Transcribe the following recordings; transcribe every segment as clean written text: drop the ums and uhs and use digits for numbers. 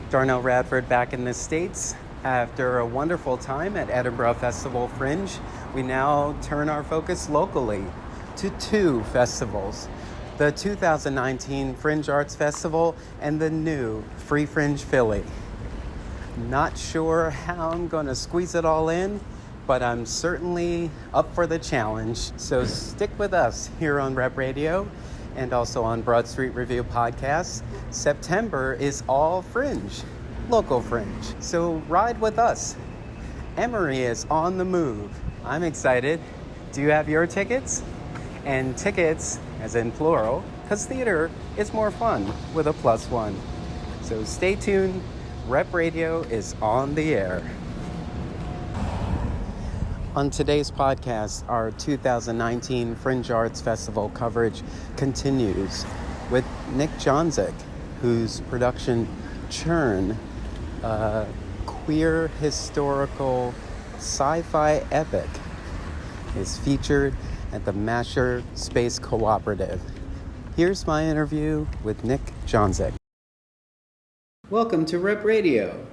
Darnell Radford back in the States. After a wonderful time at Edinburgh Festival Fringe, we now turn our focus locally to two festivals. The 2019 Fringe Arts Festival and the new Free Fringe Philly. Not sure how I'm going to squeeze it all in, but I'm certainly up for the challenge. So stick with us here on Rep Radio and also on Broad Street Review Podcast. September is all Fringe, local Fringe. So ride with us. Emory is on the move. I'm excited. Do you have your tickets? And tickets, as in plural, because theater is more fun with a +1. So stay tuned. Rep Radio is on the air. On today's podcast, our 2019 Fringe Arts Festival coverage continues with Nick Jonczak, whose production Churn, a queer historical sci-fi epic, is featured at the Masher Space Cooperative. Here's my interview with Nick Jonczak. Welcome to Rep Radio.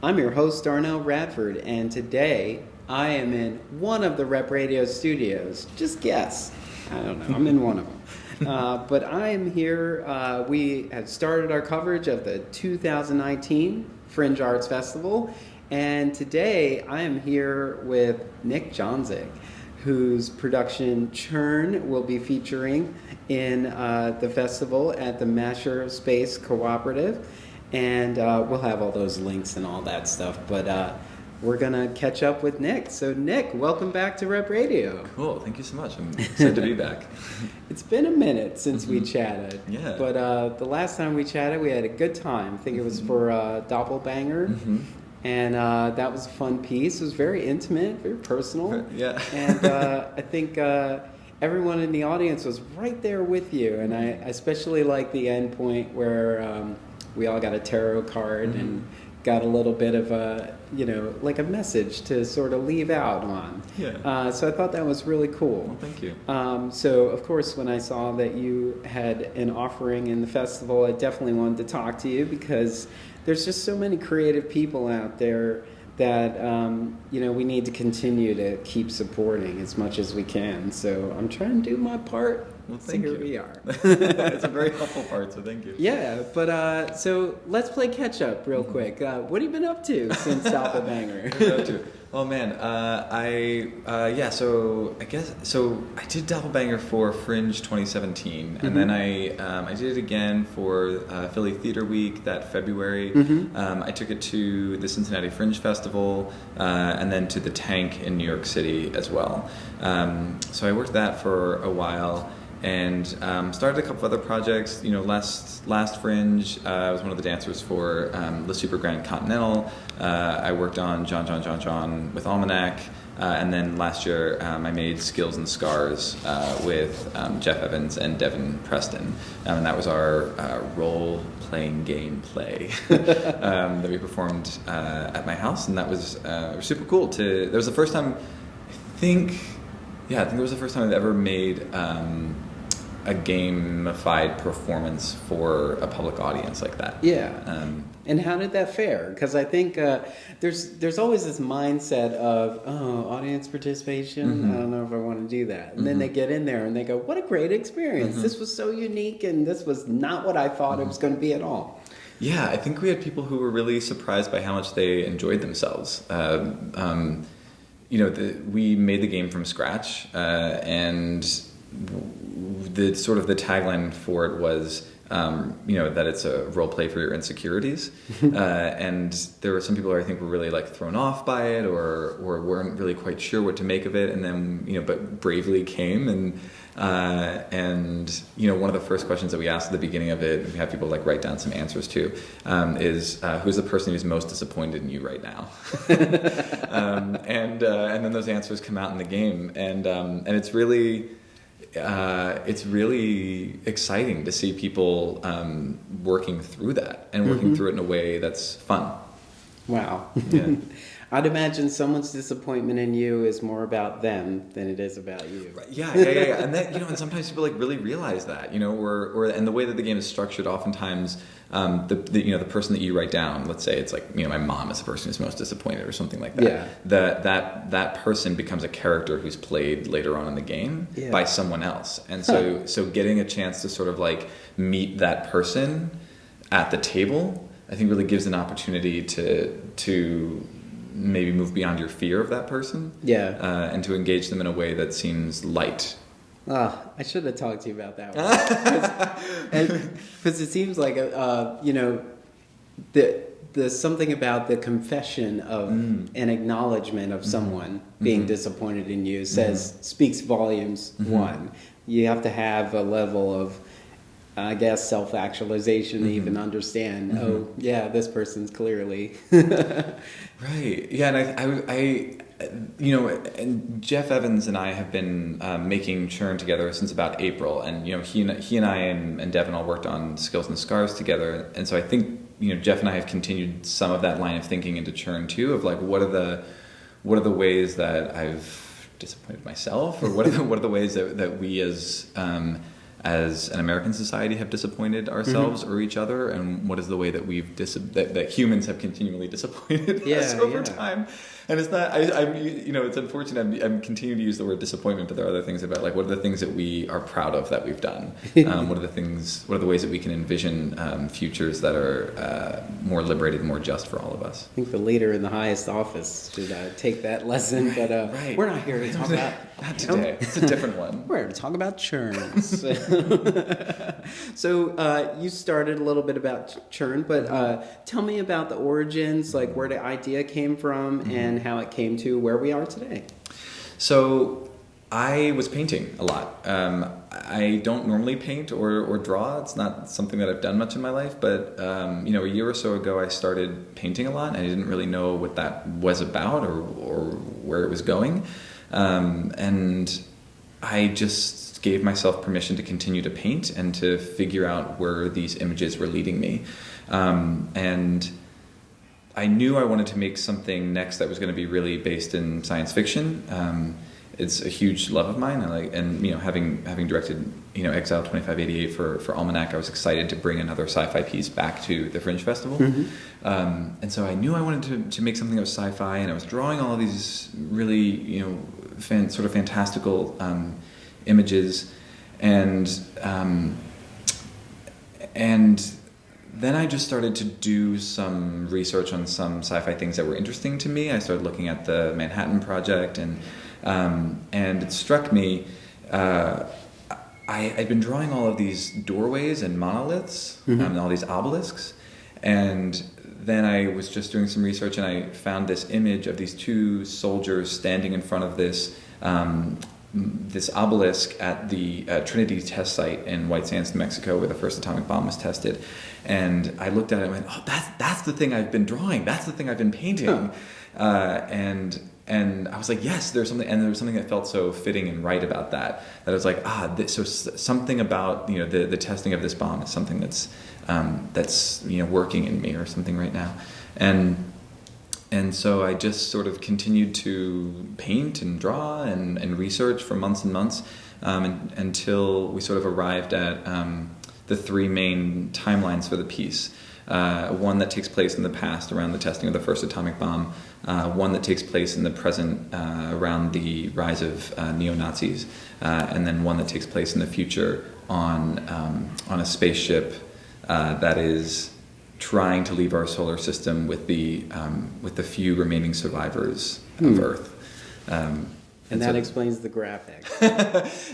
I'm your host, Darnell Radford, and today I am in one of the Rep Radio studios. Just guess. I don't know. I'm in one of them. But I am here. We have started our coverage of the 2019 Fringe Arts Festival. And today I am here with Nick Jonczak, whose production Churn will be featuring in the festival at the Masher Space Cooperative. And we'll have all those links and all that stuff. But we're going to catch up with Nick. So, Nick, welcome back to Rep Radio. Cool. Thank you so much. I'm excited to be back. It's been a minute since we chatted. Yeah. But the last time we chatted, we had a good time. I think it was for Doppelbanger. And that was a fun piece. It was very intimate, very personal. Yeah. And I think everyone in the audience was right there with you. And I especially like the end point where we all got a tarot card and got a little bit of a, like a message to sort of leave out on. Yeah. So I thought that was really cool. Well, thank you. So, of course, when I saw that you had an offering in the festival, I definitely wanted to talk to you because there's just so many creative people out there that, we need to continue to keep supporting as much as we can. So I'm trying to do my part. Well, thank you. Here we are. It's a very helpful part, so thank you. Yeah, but so let's play catch up real quick. What have you been up to since Doppelbanger? Oh man, so I did Doppelbanger for Fringe 2017, and then I did it again for Philly Theater Week that February. I took it to the Cincinnati Fringe Festival, and then to the Tank in New York City as well. So I worked that for a while. And started a couple of other projects. Last Fringe, I was one of the dancers for the Super Grand Continental. I worked on John with Almanac. And then last year, I made Skills and Scars with Jeff Evans and Devin Preston. And that was our role-playing game play that we performed at my house. And that was super cool. That was the first time, I think it was the first time I've ever made a gamified performance for a public audience like that. Yeah. And how did that fare? Because I think there's always this mindset of, audience participation, I don't know if I want to do that. And then they get in there and they go, what a great experience. This was so unique and this was not what I thought it was going to be at all. Yeah, I think we had people who were really surprised by how much they enjoyed themselves. We made the game from scratch, and the tagline for it was, that it's a role play for your insecurities. And there were some people who I think were really thrown off by it, or weren't really quite sure what to make of it, and then but bravely came and one of the first questions that we asked at the beginning of it, we had people write down some answers to, is who's the person who's most disappointed in you right now? And then those answers come out in the game, and it's really exciting to see people working through that and working through it in a way that's fun. Wow. Yeah. I'd imagine someone's disappointment in you is more about them than it is about you. Right. Yeah. And that, and sometimes people like really realize that, or and the way that the game is structured, oftentimes, the person that you write down, let's say it's like, my mom is the person who's most disappointed or something like that. Yeah. That person becomes a character who's played later on in the game by someone else. And so getting a chance to sort of like meet that person at the table, I think really gives an opportunity to maybe move beyond your fear of that person. Yeah. And to engage them in a way that seems light. I should have talked to you about that one. Because it seems like, there's something about the confession of an acknowledgement of someone being disappointed in you speaks volumes. One, you have to have a level of, I guess, self-actualization to even understand, oh, yeah, this person's clearly... Right. Yeah, and I and Jeff Evans and I have been making Churn together since about April, and he and I and Devin all worked on Skills and Scars together, and so I think Jeff and I have continued some of that line of thinking into Churn too, of like what are the ways that I've disappointed myself, or what are the ways that we as an American society have disappointed ourselves or each other, and what is the way that we've that humans have continually disappointed us over time. And it's not, it's unfortunate I'm continuing to use the word disappointment, but there are other things about, like, what are the things that we are proud of that we've done? What are the ways that we can envision futures that are more liberated, more just for all of us? I think the leader in the highest office should take that lesson, but we're not here to talk about... Not today. It's a different one. We're here to talk about churns. So you started a little bit about Churn, but tell me about the origins, like where the idea came from and how it came to where we are today. So I was painting a lot. I don't normally paint or draw. It's not something that I've done much in my life, but a year or so ago I started painting a lot, and I didn't really know what that was about or where it was going. And I just gave myself permission to continue to paint and to figure out where these images were leading me. And I knew I wanted to make something next that was going to be really based in science fiction. It's a huge love of mine. Having directed, Exile 2588 for Almanac, I was excited to bring another sci-fi piece back to the Fringe Festival. And so I knew I wanted to make something that was sci-fi, and I was drawing all of these really, sort of fantastical images, and then I just started to do some research on some sci-fi things that were interesting to me. I started looking at the Manhattan Project, and it struck me, I'd been drawing all of these doorways and monoliths, and all these obelisks, and then I was just doing some research, and I found this image of these two soldiers standing in front of this obelisk at the Trinity test site in White Sands, New Mexico, where the first atomic bomb was tested. And I looked at it and went, oh, that's the thing I've been drawing. That's the thing I've been painting. And I was like, yes, there's something, and there was something that felt so fitting and right about that I was like, so something about, the testing of this bomb is something that's working in me or something right now. And so I just sort of continued to paint and draw and research for months and months, until we sort of arrived at the three main timelines for the piece. One that takes place in the past around the testing of the first atomic bomb, one that takes place in the present around the rise of neo-Nazis, and then one that takes place in the future on a spaceship that is trying to leave our solar system with the few remaining survivors of Earth. And that explains the graphic.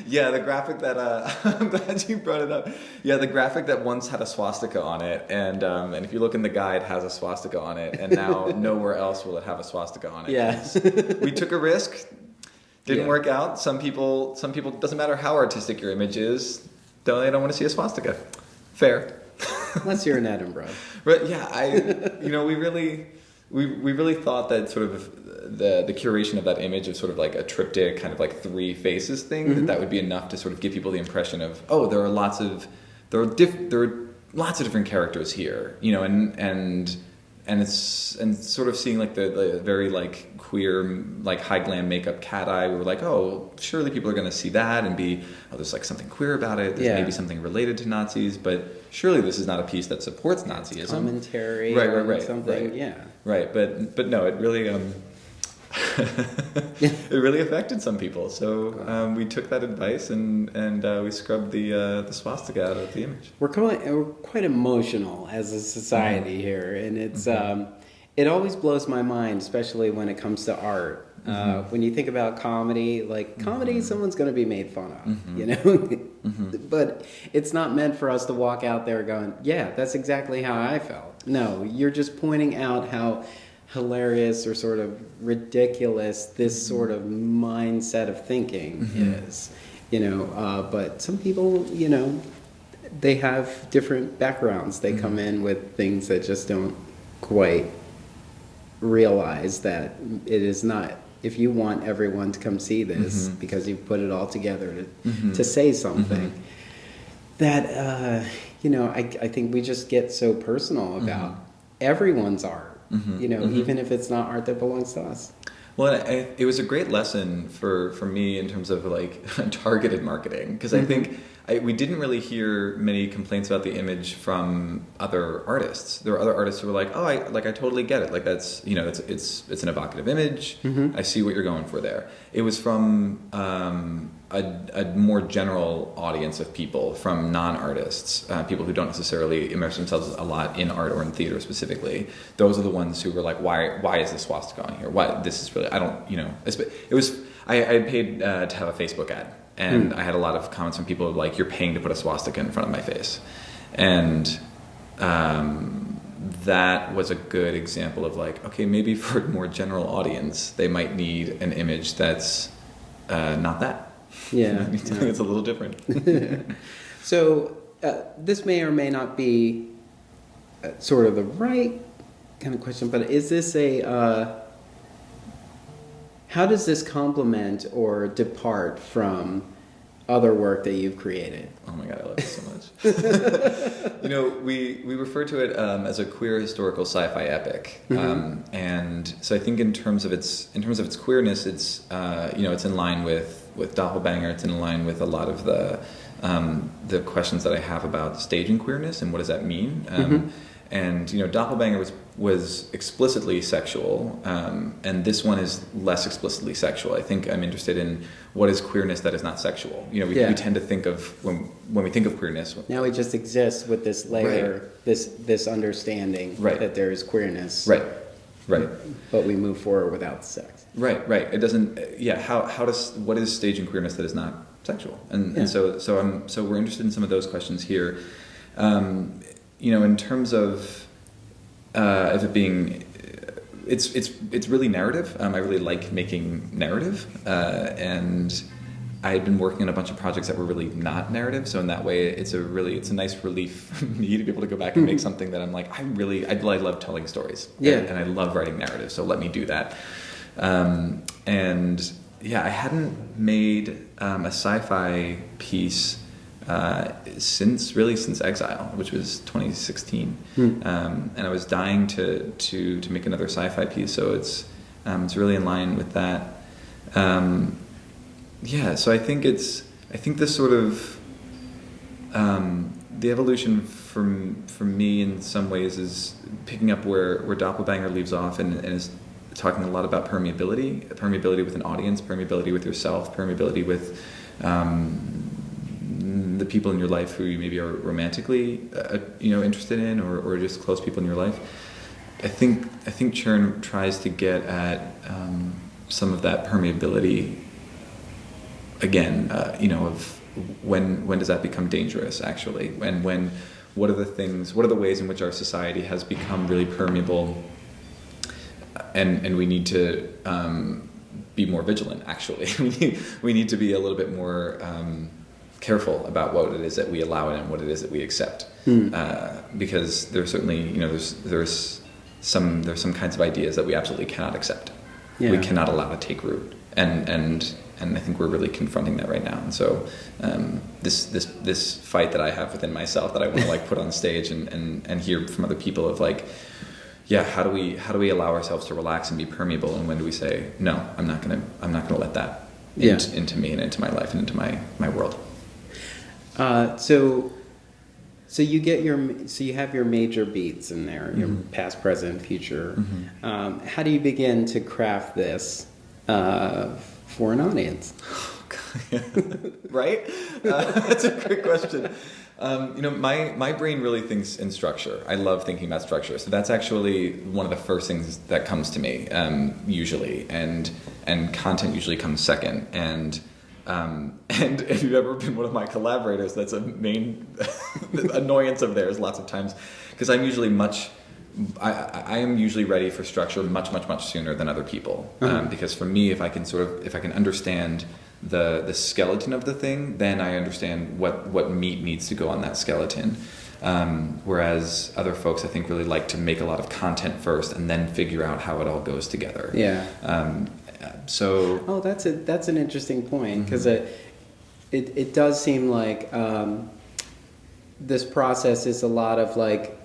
Yeah, the graphic that I'm glad you brought it up. Yeah, the graphic that once had a swastika on it, and if you look in the guide, has a swastika on it, and now nowhere else will it have a swastika on it. Yes. We took a risk. Didn't work out. Some people. Doesn't matter how artistic your image is, they don't want to see a swastika. Fair. Unless you're in Edinburgh. But yeah, we really thought that sort of the curation of that image of sort of like a triptych, kind of like three faces thing, that would be enough to sort of give people the impression of, oh, there are lots of different characters here, and and sort of seeing like the very like queer, like high glam makeup cat eye. We were like, oh, surely people are going to see that and be, oh, there's like something queer about it. There's maybe something related to Nazis, but surely this is not a piece that supports Nazism. Commentary, right, something, right. But no, it really it really affected some people. So we took that advice and we scrubbed the swastika out of the image. We're quite emotional as a society here, and it's it always blows my mind, especially when it comes to art. When you think about comedy, comedy, someone's going to be made fun of, you know? But it's not meant for us to walk out there going, yeah, that's exactly how I felt. No, you're just pointing out how hilarious or sort of ridiculous this sort of mindset of thinking is, you know? But some people, you know, they have different backgrounds. They come in with things that just don't quite realize that it is not, if you want everyone to come see this because you put it all together to say something, that, you know, I think we just get so personal about everyone's art, you know, even if it's not art that belongs to us. Well, it was a great lesson for me in terms of like targeted marketing, because I think we didn't really hear many complaints about the image from other artists. There were other artists who were like, "Oh, I totally get it. Like that's, you know, it's an evocative image. I see what you're going for there." It was from a more general audience of people, from non-artists, people who don't necessarily immerse themselves a lot in art or in theater specifically. Those are the ones who were like, "Why is this swastika on here? Why this is really, I don't, you know." It was I paid to have a Facebook ad. And I had a lot of comments from people like, "You're paying to put a swastika in front of my face." And that was a good example of like, okay, maybe for a more general audience, they might need an image that's not that. Yeah. It's a little different. So this may or may not be sort of the right kind of question, but is this how does this complement or depart from other work that you've created? Oh my God, I love it so much. You know, we refer to it as a queer historical sci-fi epic, and so I think in terms of its queerness, it's you know, it's in line with Doppelbanger. It's in line with a lot of the questions that I have about staging queerness and what does that mean. And you know, Doppelbanger was explicitly sexual, and this one is less explicitly sexual. I think I'm interested in what is queerness that is not sexual. You know, we tend to think of when we think of queerness. Now we just exist with this layer, this understanding that there is queerness. Right. But we move forward without sex. Right. It doesn't. What is staging queerness that is not sexual? And so we're interested in some of those questions here. You know, in terms of it being, it's really narrative. I really like making narrative, and I had been working on a bunch of projects that were really not narrative. So in that way, it's a nice relief for me to be able to go back and make something that I'm like, I love telling stories, and I love writing narrative. So let me do that. And yeah, I hadn't made a sci-fi piece since Exile, which was 2016, and I was dying to make another sci-fi piece, so it's really in line with that. So I think this sort of the evolution for me in some ways is picking up where Doppelbanger leaves off and is talking a lot about permeability with an audience, permeability with yourself, permeability with the people in your life who you maybe are romantically, interested in, or just close people in your life. I think Churn tries to get at some of that permeability again. Of when does that become dangerous? Actually, what are the ways in which our society has become really permeable, and we need to be more vigilant. Actually, we need to be a little bit more careful about what it is that we allow in and what it is that we accept, because there's certainly there's some kinds of ideas that we absolutely cannot accept. We cannot allow to take root, and I think we're really confronting that right now. And so this fight that I have within myself that I want to put on stage and hear from other people of yeah, how do we allow ourselves to relax and be permeable, and when do we say no? I'm not gonna let that into me and into my life and into my world. So you get you have your major beats in there, your past, present, future. How do you begin to craft this for an audience? Right? That's a great question. My brain really thinks in structure. I love thinking about structure. So that's actually one of the first things that comes to me, usually, and content usually comes second. And if you've ever been one of my collaborators, that's a main annoyance of theirs lots of times, because I'm usually I am usually ready for structure much sooner than other people. Because for me, if I can understand the skeleton of the thing, then I understand what meat needs to go on that skeleton. Whereas other folks, I think, really like to make a lot of content first and then figure out how it all goes together. Yeah. So that's an interesting point, because it does seem like this process is a lot of like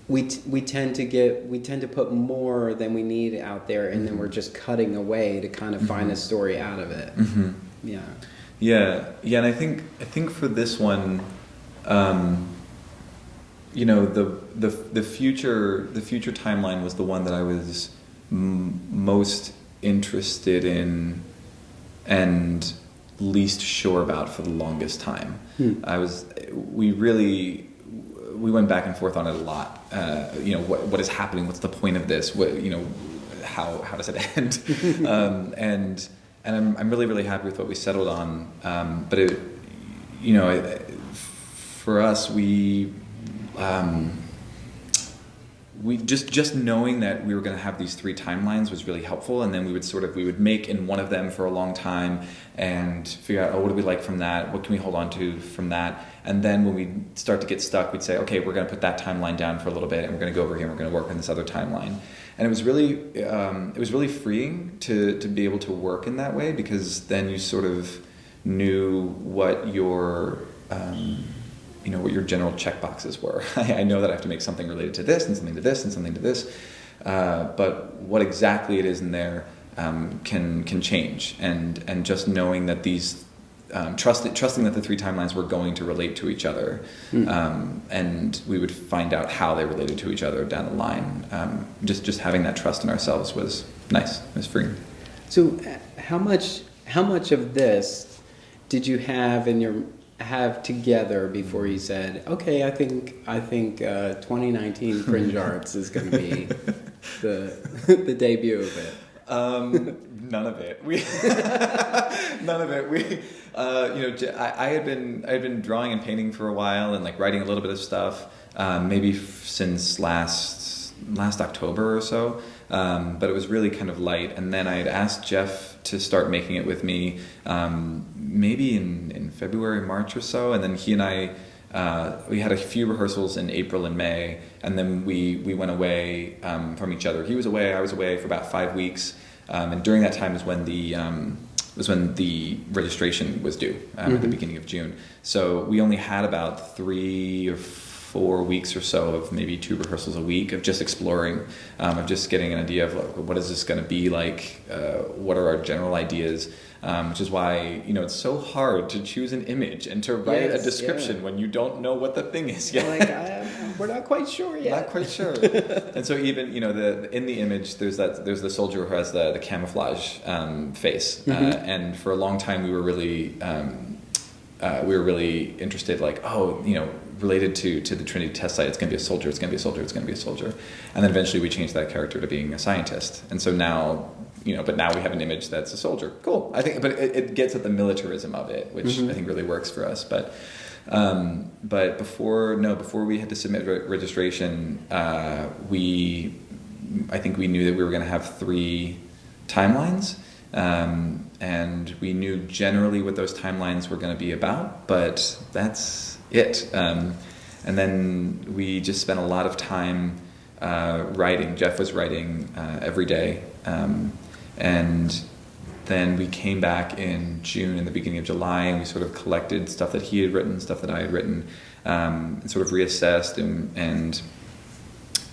we tend to put more than we need out there, and then we're just cutting away to kind of find a story out of it. Yeah, and I think for this one, the future timeline was the one that I was most interested in and least sure about for the longest time. We went back and forth on it a lot. What is happening? What's the point of this? How does it end? And I'm really happy with what we settled on. But for us, we just knowing that we were going to have these three timelines was really helpful, and then we would make in one of them for a long time and figure out, what do we like from that, what can we hold on to from that, and then when we start to get stuck, we'd say, okay, we're going to put that timeline down for a little bit, and we're going to go over here and we're going to work on this other timeline. And it was really freeing to be able to work in that way, because then you sort of knew what your what your general checkboxes were. I know that I have to make something related to this and something to this and something to this, but what exactly it is in there can change. And just knowing that these, trusting that the three timelines were going to relate to each other, and we would find out how they related to each other down the line. Just having that trust in ourselves was nice. It was freeing. So, how much of this did you have together before you said, okay, I think 2019 Fringe Arts is going to be the debut of it? None of it. None of it. I had been drawing and painting for a while, and like writing a little bit of stuff, maybe since last October or so. But it was really kind of light. And then I had asked Jeff to start making it with me, maybe in February, March or so. And then he and I, we had a few rehearsals in April and May, and then we went away from each other. He was away, I was away for about 5 weeks. And during that time was when the registration was due, at the beginning of June. So we only had about 3 or 4 weeks or so of maybe 2 rehearsals a week of just exploring, of just getting an idea of what is this going to be like, what are our general ideas, which is why it's so hard to choose an image and to write a description when you don't know what the thing is yet. We're not quite sure yet. Not quite sure. And so even in the image there's the soldier who has the camouflage face, and for a long time we were really interested, related to the Trinity test site. It's going to be a soldier, it's going to be a soldier, it's going to be a soldier. And then eventually we changed that character to being a scientist. And so now, but now we have an image that's a soldier. Cool. I think, but it gets at the militarism of it, which I think really works for us. But before we had to submit registration, I think we knew that we were going to have 3 timelines. And we knew generally what those timelines were going to be about, but that's it. And then we just spent a lot of time writing. Jeff was writing every day. And then we came back in June and the beginning of July, and we sort of collected stuff that he had written, stuff that I had written, and sort of reassessed and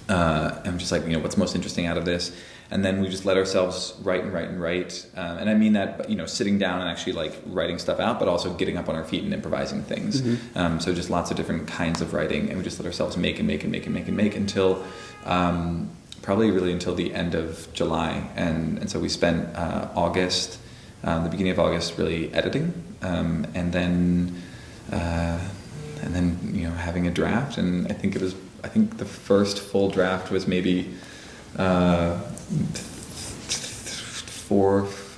I'm just like, what's most interesting out of this? And then we just let ourselves write and write and write. And I mean that, sitting down and actually like writing stuff out, but also getting up on our feet and improvising things. Mm-hmm. So just lots of different kinds of writing, and we just let ourselves make and make and make and make and make until probably really until the end of July. And so we spent August, the beginning of August, really editing, and then having a draft. And I think the first full draft was maybe 4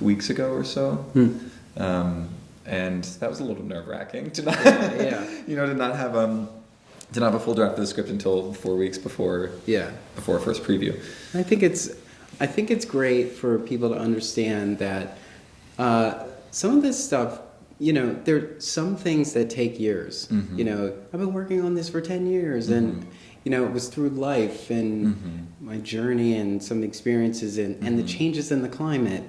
weeks ago or so. And that was a little nerve-wracking to not, to not have a full draft of the script until 4 weeks before first preview. I think it's great for people to understand that some of this stuff, there's some things that take years. Mm-hmm. I've been working on this for 10 years, and it was through life and my journey and some experiences and the changes in the climate,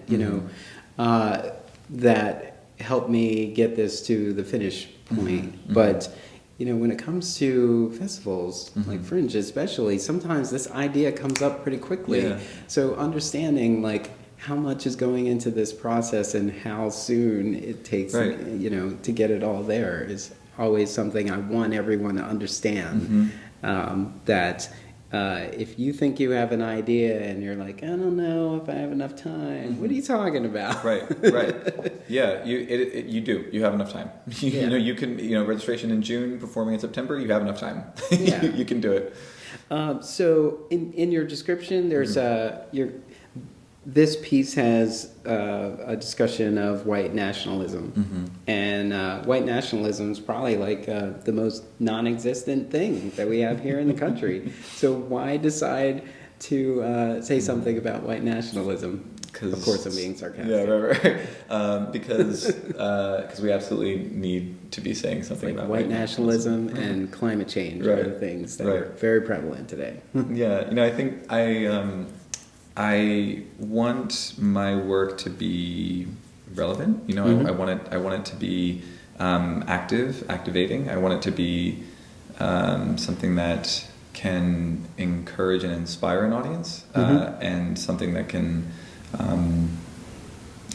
that helped me get this to the finish point. Mm-hmm. But, when it comes to festivals, like Fringe especially, sometimes this idea comes up pretty quickly. Yeah. So understanding, like, how much is going into this process and how soon it takes, to get it all there is always something I want everyone to understand. That if you think you have an idea and you're like, I don't know if I have enough time, what are you talking about? Right. Yeah, you do. You have enough time. You can, registration in June, performing in September, you have enough time. Yeah. You can do it. So in your description, there's this piece has a discussion of white nationalism, and white nationalism is probably like the most non-existent thing that we have here in the country. So why decide to say something about white nationalism? Of course, I'm being sarcastic. Yeah, right. Because we absolutely need to be saying something about white nationalism and climate change are the things that are very prevalent today. Yeah, I think I want my work to be relevant. I want it to be activating. I want it to be something that can encourage and inspire an audience, and something that can, I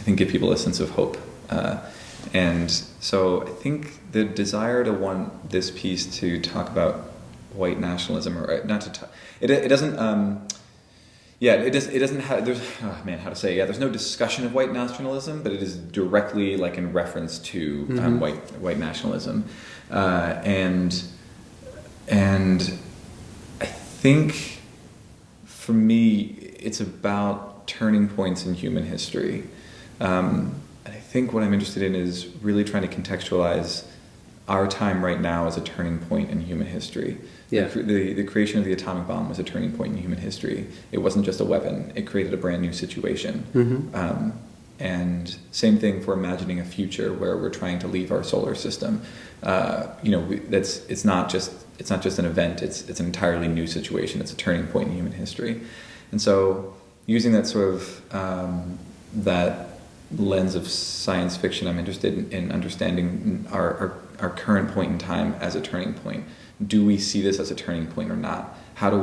think, give people a sense of hope. And so I think the desire to want this piece to talk about white nationalism, or not to talk, it doesn't. It doesn't have. There's no discussion of white nationalism, but it is directly like in reference to white nationalism, and I think for me it's about turning points in human history. And I think what I'm interested in is really trying to contextualize our time right now as a turning point in human history. Yeah. The creation of the atomic bomb was a turning point in human history. It wasn't just a weapon. It created a brand new situation. And same thing for imagining a future where we're trying to leave our solar system. It's not just an event. It's an entirely new situation. It's a turning point in human history. And so using that sort of that lens of science fiction, I'm interested in understanding our current point in time as a turning point. Do we see this as a turning point or not? How can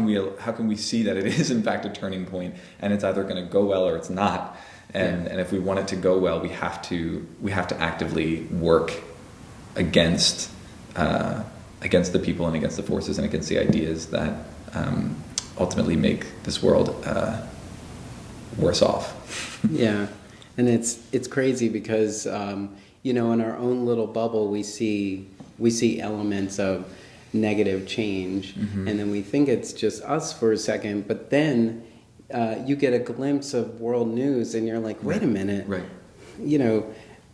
we see that it is in fact a turning point, and it's either going to go well or it's not? And if we want it to go well, we have to actively work against the people and against the forces and against the ideas that ultimately make this world worse off. Yeah, and it's crazy because in our own little bubble we see elements of negative change, and then we think it's just us for a second, but then you get a glimpse of world news and you're like, wait a minute,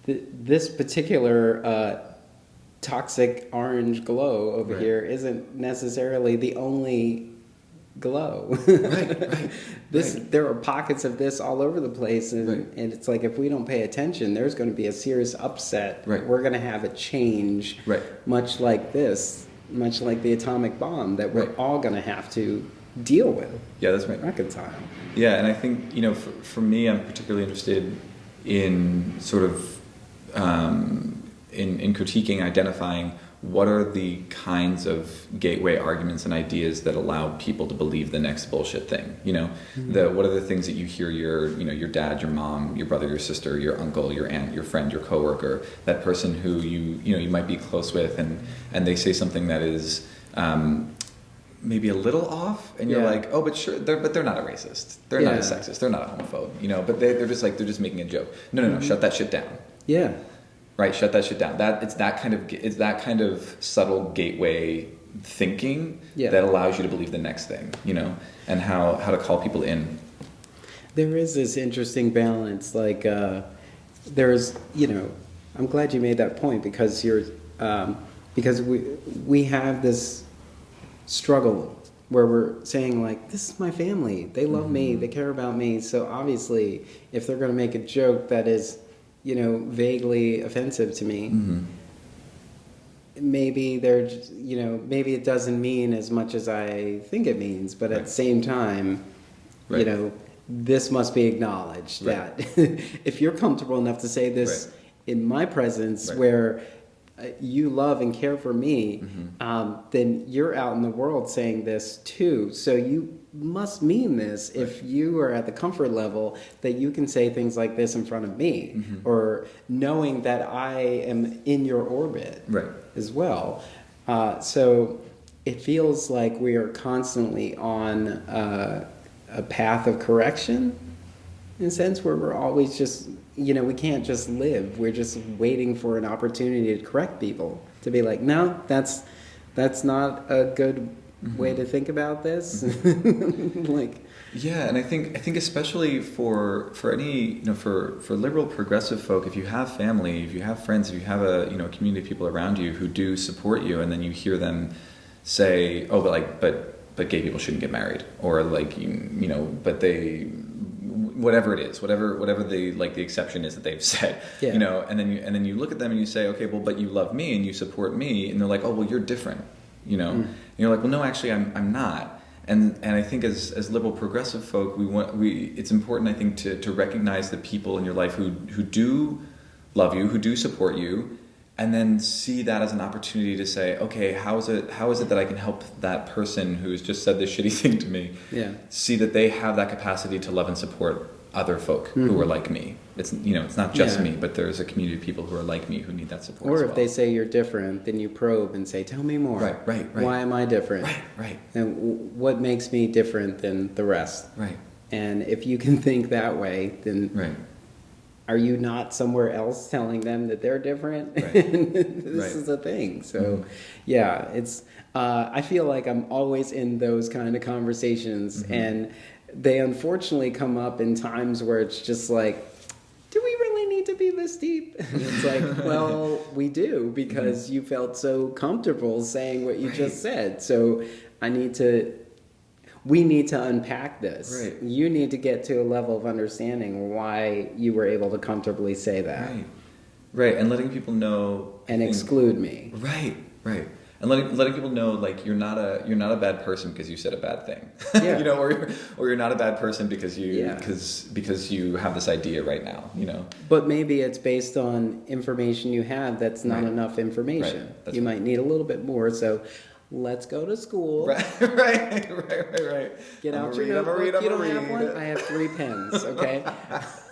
this particular toxic orange glow over here isn't necessarily the only glow. There are pockets of this all over the place, and it's like if we don't pay attention, there's going to be a serious upset. We're going to have a change, much like the atomic bomb that we're all going to have to deal with. Yeah, that's right. Reconcile. Yeah, and I think for me, I'm particularly interested in sort of in critiquing, identifying what are the kinds of gateway arguments and ideas that allow people to believe the next bullshit thing? You know, what are the things that you hear your dad, your mom, your brother, your sister, your uncle, your aunt, your friend, your coworker, that person who you might be close with, and they say something that is maybe a little off, and you're like, oh, but sure, they're not a racist, they're not a sexist, they're not a homophobe, you know, but they're just making a joke. No, shut that shit down. Yeah. Right, shut that shit down. It's that kind of subtle gateway thinking that allows you to believe the next thing, you know, and how to call people in. There is this interesting balance, like there's, you know, I'm glad you made that point, because because we have this struggle where we're saying, like, this is my family, they love me, they care about me, so obviously if they're going to make a joke that is, you know, vaguely offensive to me, maybe they're just, you know, maybe it doesn't mean as much as I think it means, but at the same time, you know, this must be acknowledged that if you're comfortable enough to say this in my presence, where you love and care for me, then you're out in the world saying this too. So you must mean this if you are at the comfort level that you can say things like this in front of me, or knowing that I am in your orbit as well. So it feels like we are constantly on a path of correction, in a sense, where we're always just, you know, we can't just live. We're just waiting for an opportunity to correct people, to be like, no, that's not a good way to think about this. Like, yeah, and I think especially for any, you know, for liberal progressive folk, if you have family, if you have friends, if you have a, you know, community of people around you who do support you, and then you hear them say, oh, but gay people shouldn't get married, or like, you know, but they, whatever it is, whatever the, like, the exception is that they've said, you know, and then you look at them and you say, okay, well, but you love me and you support me, and they're like, oh, well, you're different, you know, and you're like, well, no, actually, I'm not. And I think as liberal progressive folk, it's important, I think, to recognize the people in your life who do love you, who do support you, and then see that as an opportunity to say, okay, how is it that I can help that person who's just said this shitty thing to me, see that they have that capacity to love and support other folk who are like me. It's, you know, it's not just me, but there's a community of people who are like me who need that support. Or as if well. they say you're different, then you probe and say, tell me more. Right. Why am I different? Right. And what makes me different than the rest? Right. And if you can think that way, then are you not somewhere else telling them that they're different? This is a thing. So, yeah, it's. I feel like I'm always in those kind of conversations, and they unfortunately come up in times where it's just like, do we really need to be this deep? And it's like, well, we do, because you felt so comfortable saying what you just said. So we need to unpack this. Right. You need to get to a level of understanding why you were able to comfortably say that. Right. And letting people know. And exclude me. Right. And letting people know, like, you're not a bad person because you said a bad thing. Yeah. You know, or you're not a bad person because you because you have this idea right now, you know. But maybe it's based on information you have that's not enough information. You might need a little bit more, so let's go to school. Right. Get out your notebook. You don't have one? I have 3 pens, okay?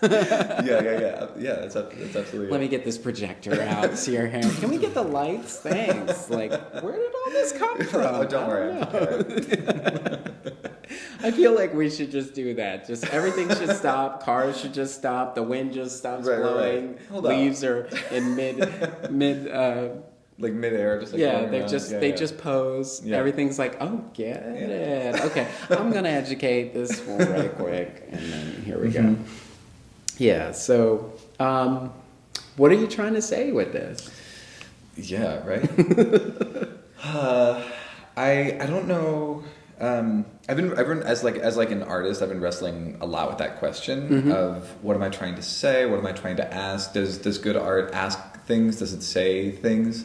Yeah. That's absolutely. Let me get this projector out, see your hair. Can we get the lights? Thanks. Like, where did all this come from? Oh, don't worry. I feel like we should just do that. Just everything should stop. Cars should just stop. The wind just stops blowing. Leaves are in mid. Like midair, just like they just pose. Yeah. Everything's like, oh, get it. Okay, I'm gonna educate this one right quick, and then here we go. Yeah. So, what are you trying to say with this? Yeah. Right. I don't know. I've been as an artist, I've been wrestling a lot with that question of what am I trying to say? What am I trying to ask? Does good art ask things? Does it say things?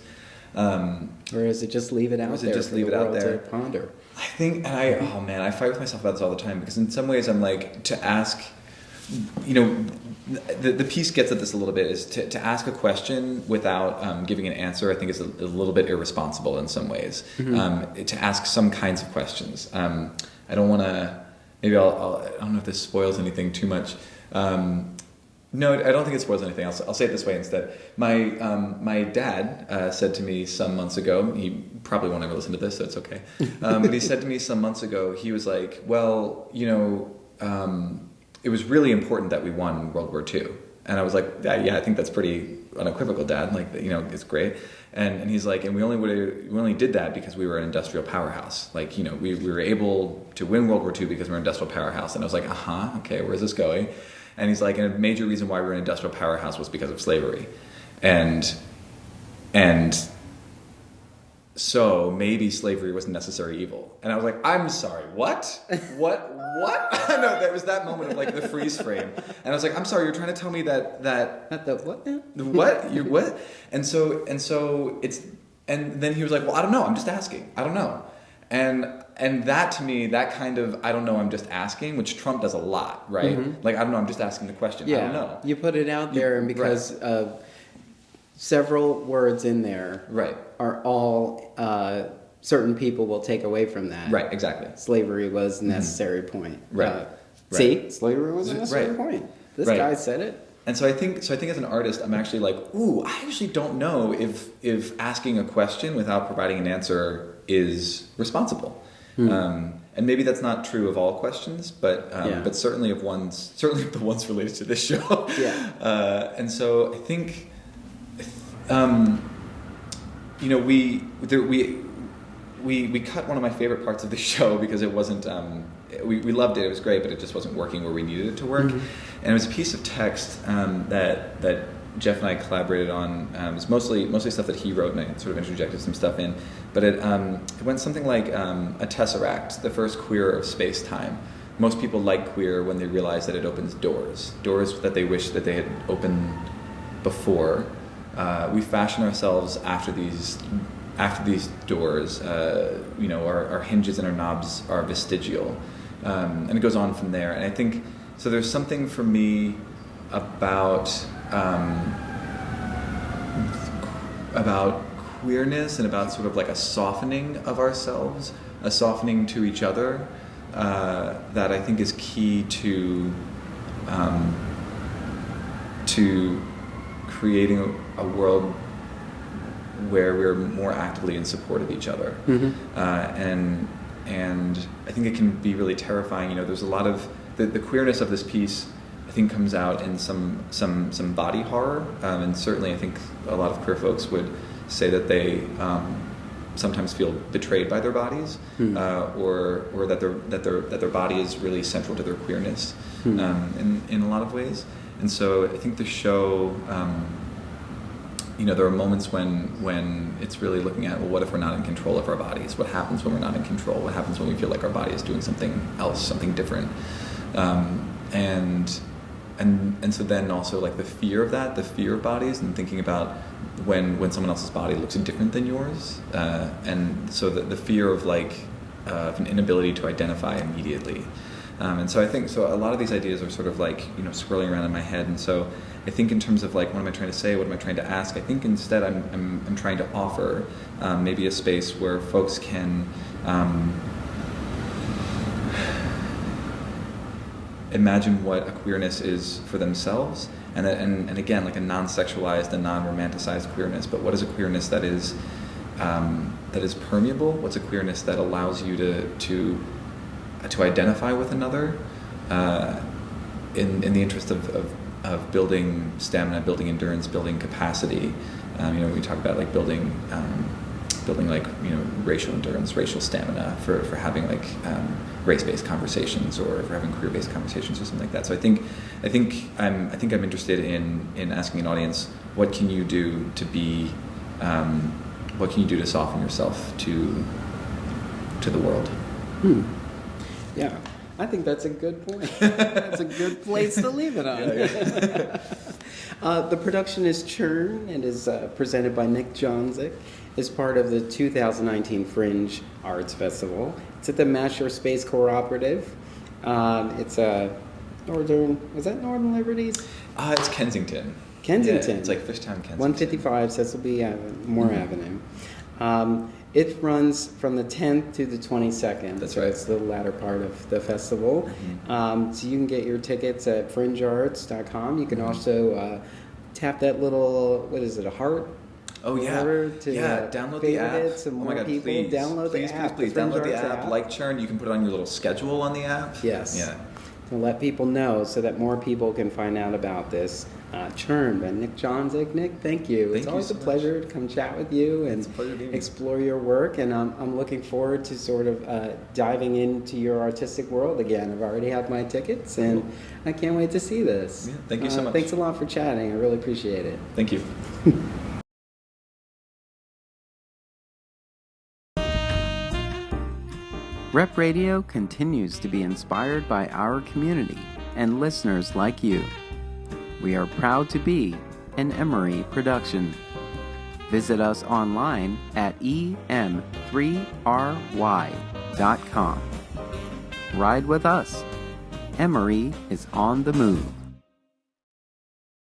Or is it just leave it out there? Just leave it out there to ponder. I think, I fight with myself about this all the time, because in some ways I'm like, to ask the piece gets at this a little bit, is to ask a question without giving an answer. I think is a little bit irresponsible in some ways. To ask some kinds of questions. I don't want to. Maybe I don't know if this spoils anything too much. No, I don't think it spoils anything. I'll say it this way instead. My dad said to me some months ago. He probably won't ever listen to this, so it's okay. But he said to me some months ago. He was like, "Well, it was really important that we won World War II." And I was like, "Yeah, I think that's pretty unequivocal, Dad. Like, it's great." And he's like, "And we only did that because we were an industrial powerhouse. Like, we were able to win World War II because we're an industrial powerhouse." And I was like, okay, where's this going? And he's like, "And a major reason why we were an industrial powerhouse was because of slavery. And so maybe slavery was necessary evil." And I was like, "I'm sorry, what? What?" No, there was that moment of like the freeze frame. And I was like, "I'm sorry, you're trying to tell me that the what now? The what? You what?" And so it's, and then he was like, "Well, I don't know, I'm just asking. I don't know." And that to me, that kind of "I don't know, I'm just asking," which Trump does a lot, right? Like, "I don't know, I'm just asking the question." Yeah. I don't know. You put it out there, and because of several words in there, are all certain people will take away from that. Right, exactly. Slavery was a necessary point. Right. See, slavery was a necessary point. This guy said it. And so I think as an artist, I'm actually like, I actually don't know if asking a question without providing an answer is responsible. And maybe that's not true of all questions, but certainly of the ones related to this show. And so I think, we cut one of my favorite parts of the show because it wasn't. We loved it. It was great, but it just wasn't working where we needed it to work. And it was a piece of text that Jeff and I collaborated on. It was mostly stuff that he wrote, and I sort of interjected some stuff in. But it went something like a tesseract, the first queer of space-time. Most people like queer when they realize that it opens doors that they wish that they had opened before. We fashion ourselves after these doors. Our hinges and our knobs are vestigial, and it goes on from there. And I think so. There's something for me about queerness and about sort of like a softening of ourselves, a softening to each other, that I think is key to creating a world where we're more actively in support of each other. And I think it can be really terrifying. There's a lot of the queerness of this piece, I think, comes out in some body horror, and certainly I think a lot of queer folks would say that they sometimes feel betrayed by their bodies, or that their body is really central to their queerness, in a lot of ways. And so I think the show, there are moments when it's really looking at, well, what if we're not in control of our bodies? What happens when we're not in control? What happens when we feel like our body is doing something else, something different? And so then also like the fear of that, the fear of bodies, and thinking about when someone else's body looks different than yours, and so the fear of of an inability to identify immediately. And so I think a lot of these ideas are sort of swirling around in my head. And so I think in terms of what am I trying to say, what am I trying to ask, I think instead I'm trying to offer maybe a space where folks can imagine what a queerness is for themselves, and again, like a non-sexualized and non-romanticized queerness. But what is a queerness that is permeable? What's a queerness that allows you to identify with another in the interest of building stamina, building endurance, building capacity. We talk about building racial endurance, racial stamina for having race-based conversations, or for having queer-based conversations, or something like that. So I think I'm interested in asking an audience, what can you do to be, what can you do to soften yourself to the world? Yeah, I think that's a good point. That's a good place to leave it on. The production is Churn and is presented by Nick Jonczak as part of the 2019 Fringe Arts Festival. It's at the Master Space Cooperative. It's a Northern, was that Northern Liberties? It's Kensington. Kensington. Yeah, it's like Fishtown, Kensington. 155 Cecil B. Moore Avenue. It runs from the 10th to the 22nd. That's so right. It's the latter part of the festival. So you can get your tickets at fringearts.com. You can also tap that little, what is it, a heart? Oh yeah, download the app. Some oh more my God, people. please, Download please, the app. please, download the app. Like Churn, you can put it on your little schedule on the app. Yes. Yeah. To let people know so that more people can find out about this. Churn by Nick Jonczak. Nick, thank you. It's always a pleasure to come chat with you and explore your work. And I'm looking forward to sort of diving into your artistic world again. I've already had my tickets, and I can't wait to see this. Yeah, thank you so much. Thanks a lot for chatting. I really appreciate it. Thank you. Rep Radio continues to be inspired by our community and listeners like you. We are proud to be an Emory production. Visit us online at em3ry.com. Ride with us. Emory is on the move.